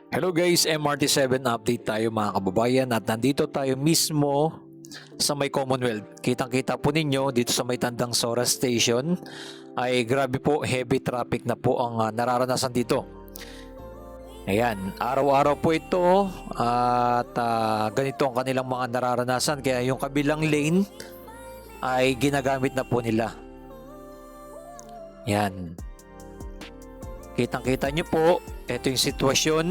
Hello guys, MRT7 update tayo mga kababayan at nandito tayo mismo sa may Commonwealth. Kitang-kita po ninyo dito sa may Tandang Sora Station ay grabe po, heavy traffic na po ang nararanasan dito. Ayan, araw-araw po ito at ganito ang kanilang mga nararanasan kaya yung kabilang lane ay ginagamit na po nila. Yan. Kitang-kita nyo po, ito yung sitwasyon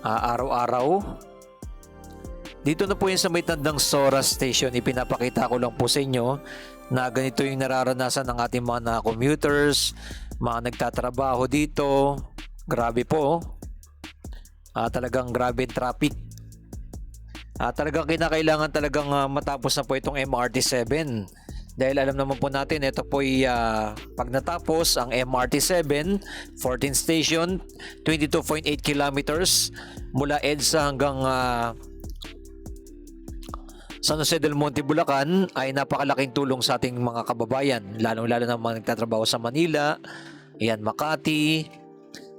araw-araw. Dito na po yun sa may Tandang Sora Station. Ipinapakita ko lang po sa inyo na ganito yung nararanasan ng ating mga commuters, mga nagtatrabaho dito. Grabe po. Talagang grabe yung traffic. Talagang kinakailangan talagang matapos na po itong MRT7. Dahil alam naman po natin, ito po ay pag natapos ang MRT7, 14th station, 22.8 kilometers mula EDSA hanggang San Jose del Monte, Bulacan ay napakalaking tulong sa ating mga kababayan, lalong-lalo na mga nagtatrabaho sa Manila, ayan, Makati.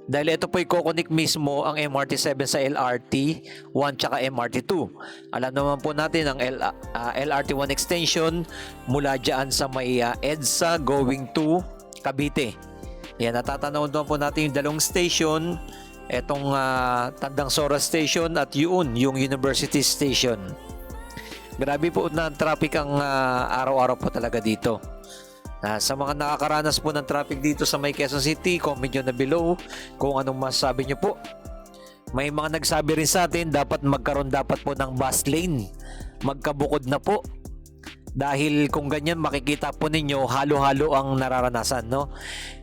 Dahil ito po i-connect mismo ang MRT7 sa LRT1 tsaka MRT2. Alam naman po natin ang LRT1 extension mula dyan sa may EDSA going to Cavite. Yan, natatanaw naman po natin yung dalawang station, itong Tandang Sora Station at yung University Station. Grabe po na traffic ang araw-araw po talaga dito. Sa mga nakakaranas po ng traffic dito sa may Quezon City, comment nyo na below kung anong masasabi nyo po. May mga nagsabi rin sa atin, magkaroon po ng bus lane. Magkabukod na po. Dahil kung ganyan, makikita po ninyo, halo-halo ang nararanasan, no?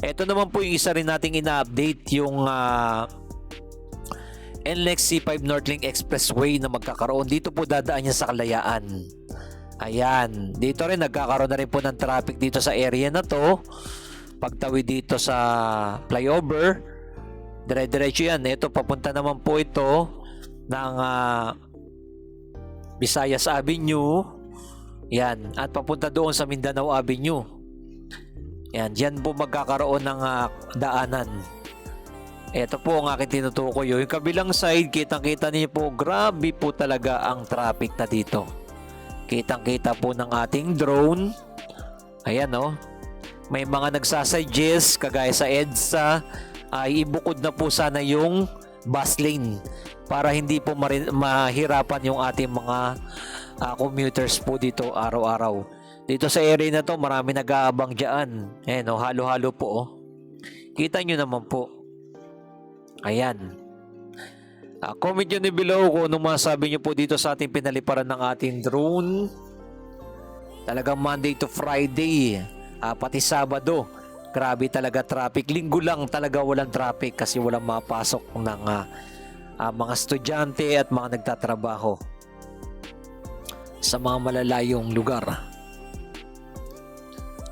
Ito naman po yung isa rin nating ina-update, yung NLEX C5 Northlink Expressway na magkakaroon. Dito po dadaan niya sa Kalayaan. Ayan, dito rin nagkakaroon na rin po ng traffic dito sa area na to. Pagtawid dito sa flyover, dire-diretso yan. Ito, papunta naman po ito ng Visayas Avenue. Yan, at papunta doon sa Mindanao Avenue. Yan, dyan po magkakaroon ng daanan. Ito po ang aking tinutukoy. Yung kabilang side, kitang-kita niyo po, grabe po talaga ang traffic na dito. Kitang-kita po ng ating drone. Ayan, no? May mga nagsasuggest, kagaya sa EDSA, ay ibukod na po sana yung bus lane para hindi po mahirapan yung ating mga commuters po dito araw-araw. Dito sa area na to, marami nag-aabang dyan. Ayan, no? Halo-halo po, oh. Kita nyo naman po. Ayan. Comment nyo ni below kung anong masasabi nyo po dito sa ating pinaliparan ng ating drone. Talagang Monday to Friday, pati Sabado, grabe talaga traffic. Linggo lang talaga walang traffic kasi walang mapasok ng mga estudyante at mga nagtatrabaho sa mga malalayong lugar.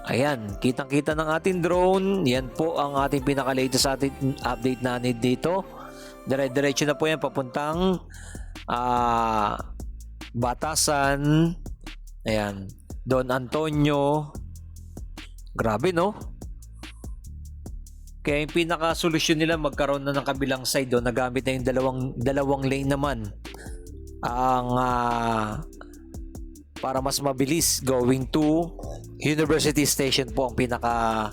Ayan, kitang-kita ng ating drone. Yan po ang ating pinaka-latest update na dito. Dire-diretso na po yan papuntang Batasan. Ayan, Don Antonio. Grabe, no? Kaya yung pinaka-solusyon nila, magkaroon na ng kabilang side doon. Nagamit na yung dalawang lane naman ang para mas mabilis going to University Station po ang pinaka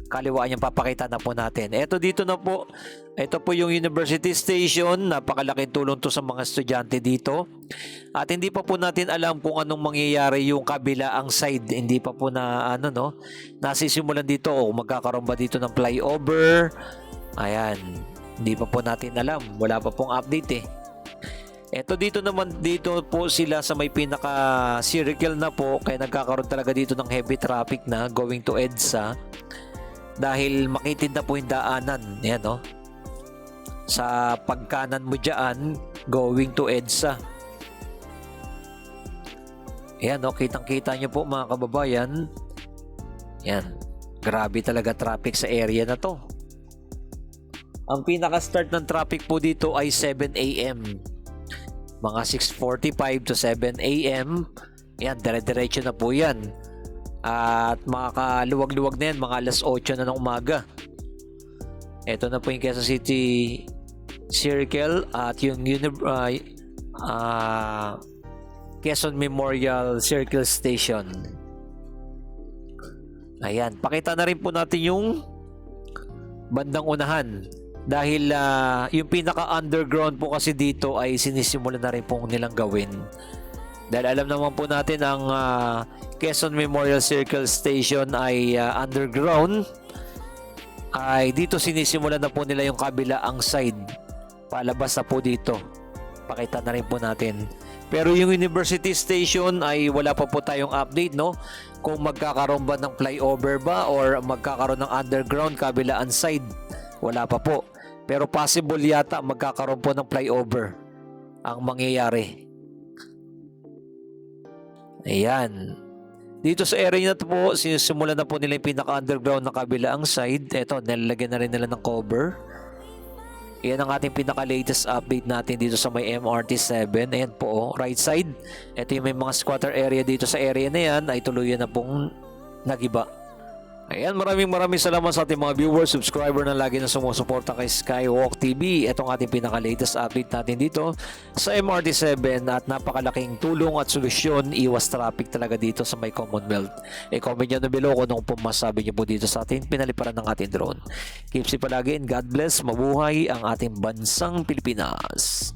kaliwaan yung papakita na po natin. Ito dito na po. Ito po yung University Station. Napakalaking tulong to sa mga estudyante dito. At hindi pa po natin alam kung anong mangyayari yung kabilaang side. Hindi pa po na nasisimulan dito. O magkakaroon ba dito ng flyover? Ayan. Hindi pa po natin alam. Wala pa pong update eh. Ito dito naman, dito po sila sa may pinaka circle na po. Kaya nagkakaroon talaga dito ng heavy traffic na going to EDSA. Dahil makitid na po yung daanan. Yan, no? Sa pagkanan mo dyan, going to EDSA. Yan, no? Kitang-kita nyo po mga kababayan. Yan. Grabe talaga traffic sa area na to. Ang pinaka-start ng traffic po dito ay 7 AM. Mga 6:45 to 7 AM. Yan, dire-diretso na po yan. At makakaluwag-luwag na yan, mga alas 8 na ng umaga. Ito na po yung Quezon City Circle at yung Quezon Memorial Circle Station. Ayan, pakita na rin po natin yung bandang unahan dahil yung pinaka-underground po kasi dito ay sinisimulan na rin po nilang gawin. Dahil alam naman po natin ang Quezon Memorial Circle Station ay underground, ay dito sinisimulan na po nila yung kabilaang side. Palabas na po dito. Pakita na rin po natin. Pero yung University Station ay wala pa po tayong update, no? Kung magkakaroon ba ng flyover ba or magkakaroon ng underground kabilaan side. Wala pa po. Pero possible yata magkakaroon po ng flyover ang mangyayari. Ayan. Dito sa area na to po, sinisimulan na po nila yung pinaka-underground na kabilaang side. Ito, nilalagyan na rin nila ng cover. Yan ang ating pinaka-latest update natin dito sa may MRT7. Ayan po, right side. Ito yung may mga squatter area dito sa area na yan ay tuluyan na pong nagiba. Ayan, maraming salamat sa ating mga viewers, subscriber na lagi na sumusuporta kay Skywalk TV. Itong ating pinaka-latest update natin dito sa MRT7 at napakalaking tulong at solusyon, iwas traffic talaga dito sa may Commonwealth. Comment nyo na below kung anong pumasabi nyo po dito sa ating pinaliparan ng ating drone. Keep safe palagi and God bless, mabuhay ang ating bansang Pilipinas.